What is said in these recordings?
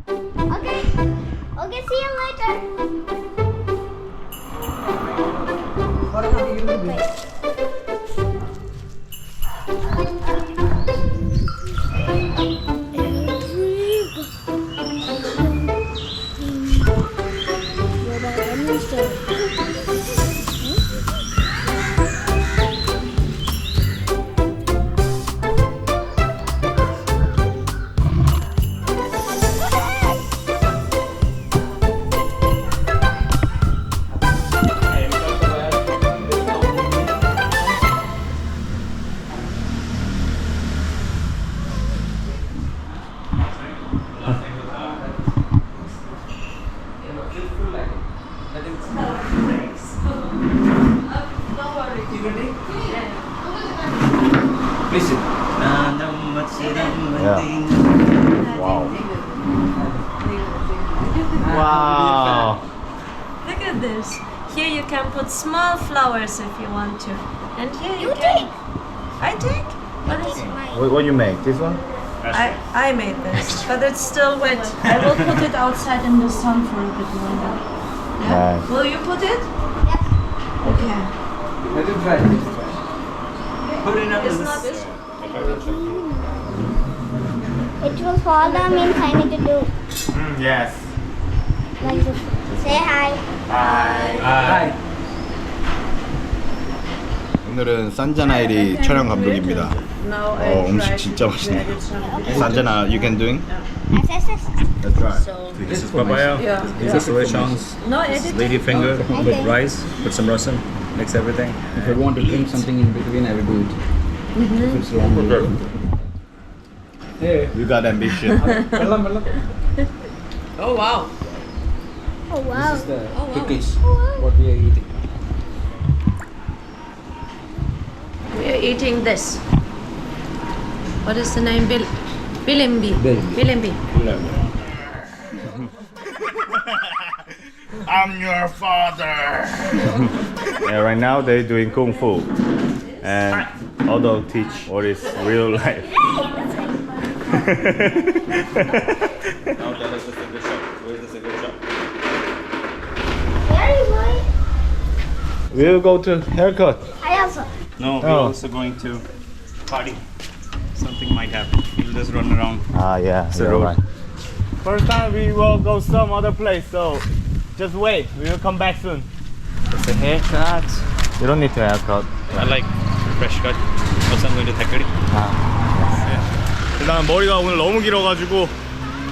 Okay. Okay, see you later. Wow. Look at this. Here you can put small flowers if you want to. And here you You can... take. I take? What is it? What you make? This one? I made this, but it's still wet. I will put it outside in the sun for a bit longer. Yeah? Nice. Will you put it? Yep. Okay. Let it dry. Put it up It's in not... It will fall down means I need to do Yes. like this. Say hi. Hi. 오늘은 산자나일이 촬영 감독입니다. Now I 음식 try 진짜 to 맛있네요. get it some- 산자나, you can doing? Yes, yes, yes. That's right. So, This is papaya. yeah. These are srirachans. No, This is edit. lady finger Okay. with rice. Put some rasam. Mix everything. If I want to drink something in between, I will do it. If it's long. Hey. You got ambition. Oh wow. Oh wow. This is the Oh, wow. cookies. Oh, wow. What we are eating. We are eating this. What is the name? Bilimbi. Bilimbi. Bilimbi. I'm your father. Yeah, right now they're doing kung fu, and although teach what is real life. Now tell us the cigarette shop. Where's the cigarette shop? Very boy. We'll go to haircut. I also. No, we're Oh. also going to party. Something might happen. We'll just run around. Ah, yeah. So you're road. right. First time we will go some other place, so just wait. We will come back soon. It's a haircut. You don't need to haircut. I like fresh cut. Also, I'm going to Thakari. 일단 머리가 오늘 너무 길어가지고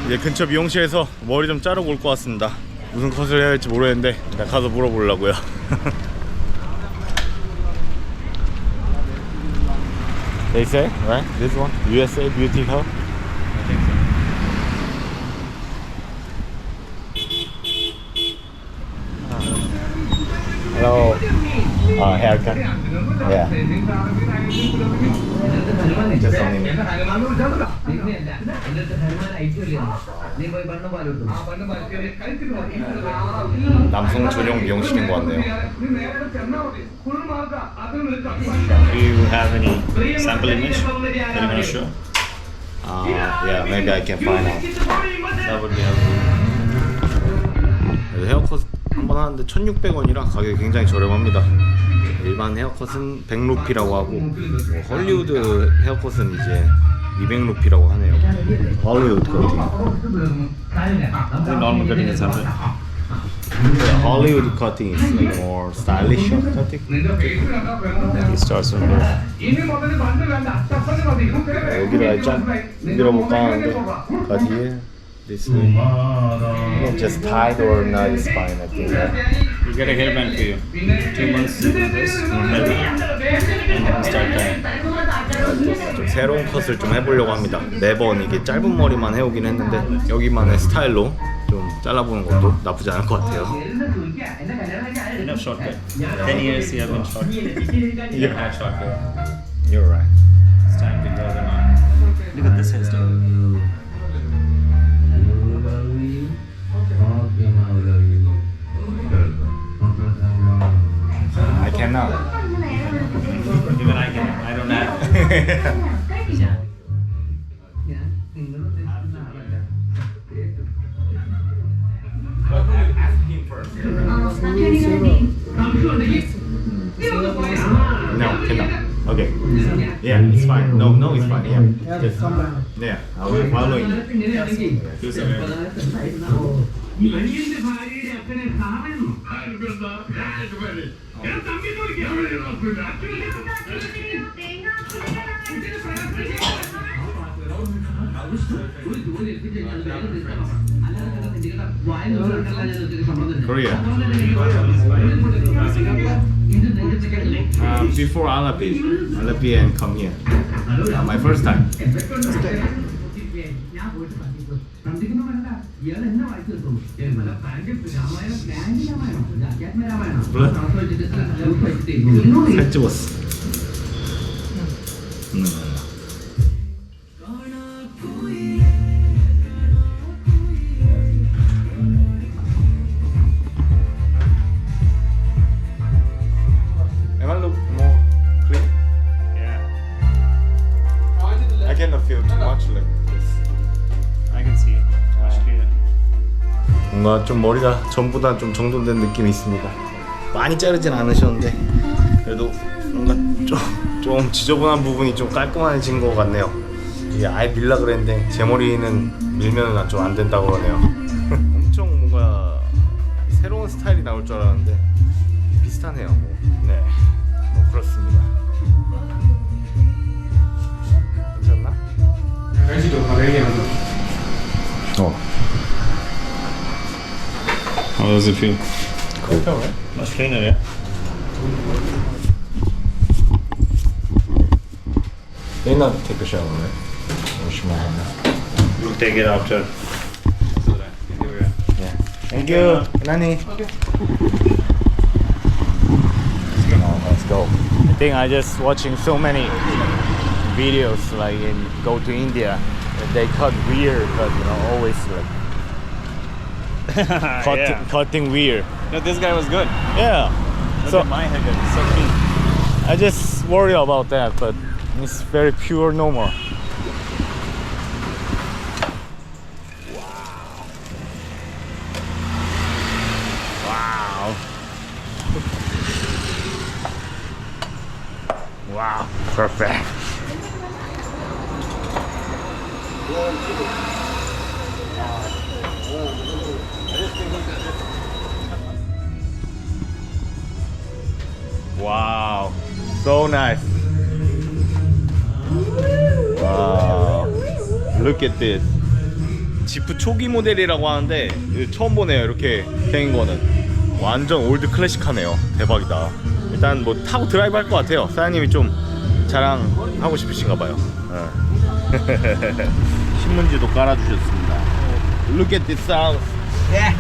이제 근처 미용실에서 머리 좀 자르고 올 것 같습니다. 무슨 컷을 해야 할지 모르겠는데 일단 가서 물어보려고요. They say, right? This one? USA Beauty Hub? Hello. Haircut? Yeah. 죄송합니다. 남성 전용 미용실인 것 같네요. Do you have any sample image that you want to show? Yeah, maybe I can find out. That would be helpful. 헤어컷 한 번 하는데 1,600원이라 가격이 굉장히 저렴합니다. 일반 헤어컷은 100루피라고 하고 헐리우드 헤어컷은 이제 200루피라고 하네요. 헐리우드 커팅. The normal cutting is 100. Hollywood cutting is like more stylish cutting. It starts from here. 여기를 쫙 밀어볼까 하는데 그 뒤에 this way. Just tied or not is fine, I think. You get a hairband for you. 2 months do this, healthy, and then start cutting. 좀 새로운 컷을 좀 해보려고 합니다. 매번 이게 짧은 머리만 해오긴 했는데 여기만의 스타일로 좀 잘라보는 것도 나쁘지 않을 것 같아요. Enough shortcut. 10 years you have been short. You have had shortcut. You're right. It's time to grow them out. Look at this hairstyle. I cannot. Even I can. I don't have. No, cannot. Okay. Yeah, it's fine. No, no, it's fine. Yeah. Just, yeah, I will follow you. Do something. Korea. Before Alapi and come here. My first time. 살 집었어. Am I look more clean? Yeah, I cannot feel too much like this. I can see it. Much clearer. 뭔가 좀 머리가 전보다 좀 정돈된 느낌이 있습니다. 많이 자르진 않으셨는데 그래도 뭔가 좀 지저분한 부분이 좀 깔끔해진 것 같네요. 이게 아예 밀라 그랬는데 제 머리는 밀면은 좀 안 된다고 그러네요. 엄청 뭔가 새로운 스타일이 나올 줄 알았는데 비슷하네요. 뭐. 네, 뭐 그렇습니다. 괜찮나? How does it feel? Cool. Much cleaner, yeah? They not take a shower, right? Wash my hand. We'll take it after. Yeah. Thank you, Nani. Let's go. I think I just watching so many videos like in go to India. They cut weird, but always like cutting weird. No, this guy was good. Yeah. Look So at my haircut. It's so clean. I just worry about that, but it's very pure normal. Wow. Wow. Perfect. Wow, so nice. Wow, look at this. 지프 초기 모델이라고 하는데 처음 보네요. 이렇게 생긴 거는 완전 올드 클래식하네요. 대박이다. 일단 뭐 타고 드라이브 할 것 같아요. 사장님이 좀 자랑하고 싶으신가 봐요. 신문지도 깔아주셨습니다. Look at this house. Yeah,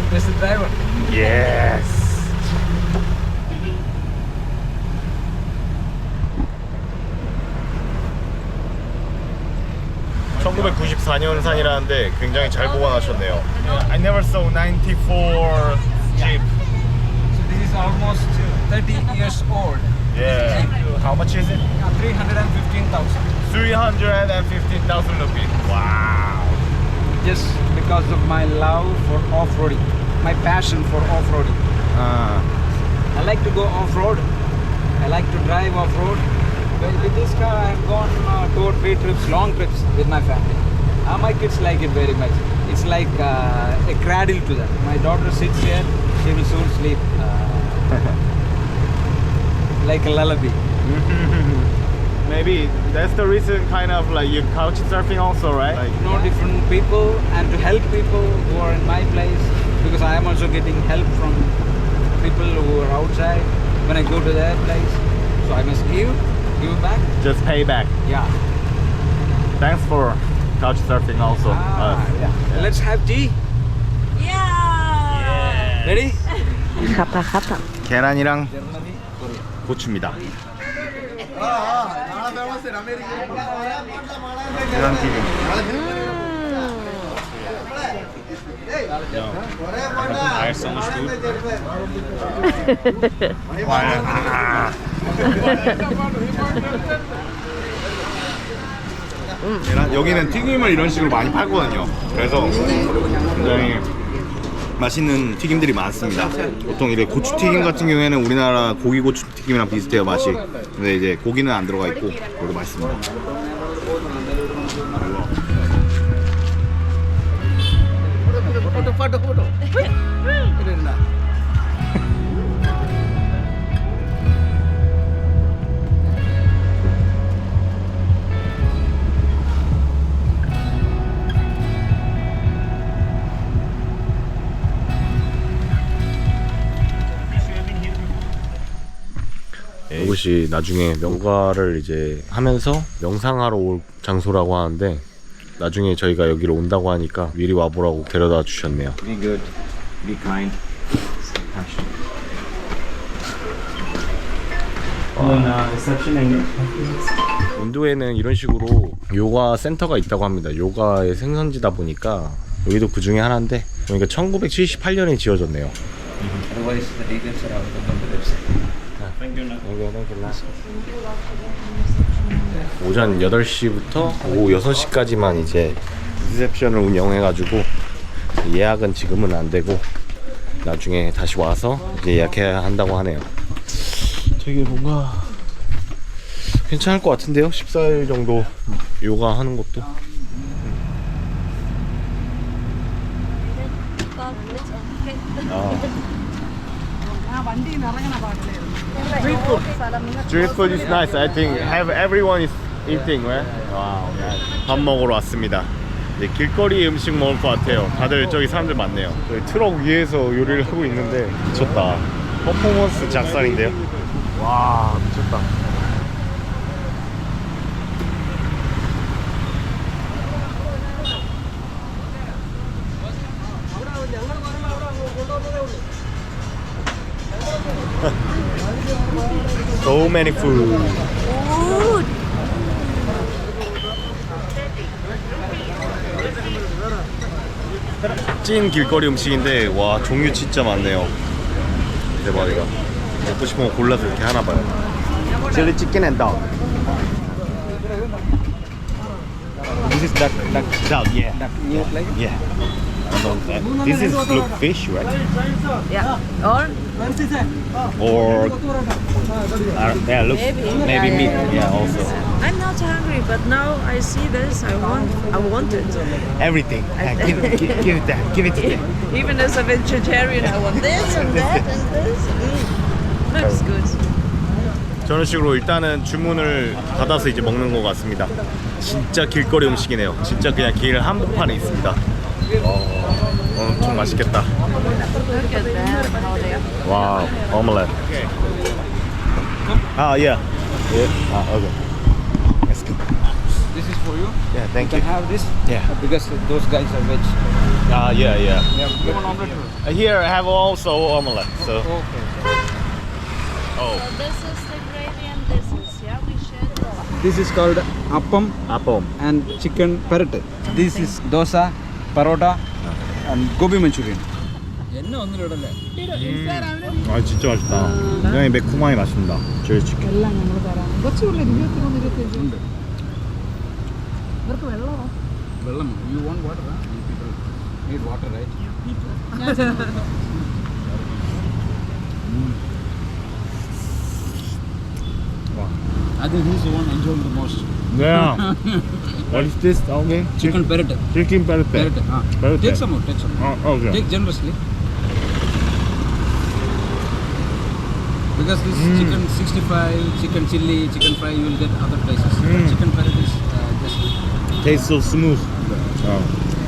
that's the driver. Yes. 1994년산이라는데 굉장히 잘 보관하셨네요. I never saw 94 Jeep. So this is almost 30 years old. Yeah. How much is it? 315,000. 315,000 rupees. Wow. Just because of my love for off-roading, my passion for off-roading. I like to go off-road. I like to drive off-road. With this car, I have gone 2 or 3 trips, long trips with my family. My kids like it very much. It's like a cradle to them. My daughter sits here, she will soon sleep like a lullaby. Maybe that's the reason kind of like you couch surfing also, right? Like, Know different people and to help people who are in my place, because I am also getting help from people who are outside when I go to their place. So I must give back. just pay back. Yeah. Thanks for couch surfing also. Yeah. Let's have tea. Yeah! Ready? 계란이랑 고추입니다. 계란 튀김. I have so much food. 계란 여기는 튀김을 이런 식으로 많이 팔거든요. 그래서 굉장히 맛있는 튀김들이 많습니다. 보통 이렇게 고추튀김 같은 경우에는 우리나라 고기 고추튀김이랑 비슷해요, 맛이. 근데 이제 고기는 안 들어가 있고 이것도 맛있습니다. 이곳이 나중에 명가를 이제 하면서 명상하러 올 장소라고 하는데, 나중에 저희가 여기로 온다고 하니까 미리 와보라고 데려다 주셨네요. Be good, be kind. 인도에는 이런 식으로 요가 센터가 있다고 합니다. 요가의 생선지다 보니까 여기도 그 중에 하나인데, 그러니까 1978년에 지어졌네요. Otherwise, the details are out on the website. 오전 8시부터 오후 6시까지만 이제 리셉션을 운영해가지고 예약은 지금은 안 되고 나중에 다시 와서 이제 예약해야 한다고 하네요. 되게 뭔가 괜찮을 것 같은데요? 14일 정도 요가 하는 것도. Street food is nice. I think everyone is eating, right? Wow. 밥 먹으러 왔습니다. 이제 길거리 음식 먹을 것 같아요. 다들 저기 사람들 많네요. 저기 트럭 위에서 요리를 하고 있는데 미쳤다. 퍼포먼스 작살인데요. 와, 미쳤다. So many food. 찐 길거리 음식인데 와, 종류 진짜 많네요. 대박이다. 먹고 싶은 거 골라서 이렇게 하나 봐요. 칠리 치킨 앤 닭. This is duck, yeah. Duck meat like? Yeah. This is look fish, right? Yeah. Or yeah, look maybe meat. Yeah, also I'm not hungry, but now I see this, I want it. everything. Give it that. Give it to me. Even as a vegetarian, I want this and that and this. Looks good. 저런 식으로 일단은 주문을 받아서 이제 먹는 것 같습니다. 진짜 길거리 음식이네요. 진짜 그냥 길 한복판에 있습니다. 엄청 맛있겠다. Look at that. 와우, omelette. Ah, yeah. Yeah. Ah, okay. Let's go. This is for you. Yeah, thank You you. can have this. Yeah. Because those guys are veg. Ah, yeah, yeah. You want omelette? Here I have also omelette. So. Okay. Oh. This is the gravy and this is, yeah, we share this. This is called appam Appam. and chicken parrot. This is dosa, parota, and gobi Manchurian. 아, 진짜 맛있다. 굉장히 매콤하게 맛있습니다. 저희 치킨. Vellam. You want water? Huh? You people need water, right? I think he's the one enjoying the most. Yeah. What is this? Okay. Chicken parrot. Chicken parrot. Parrot. Take some more. Take some more. Oh, okay. Take generously. Because this chicken 65, chicken chili, chicken fry, you will get other places. But chicken parrot is just. Tastes so smooth.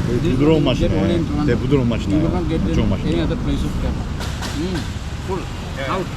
부드러운 맛이네. Get only in Toronto. 네, 부드러운 맛이 You 나요. will not get 엄청 in 맛있네. any other place of Canada. Full. Out.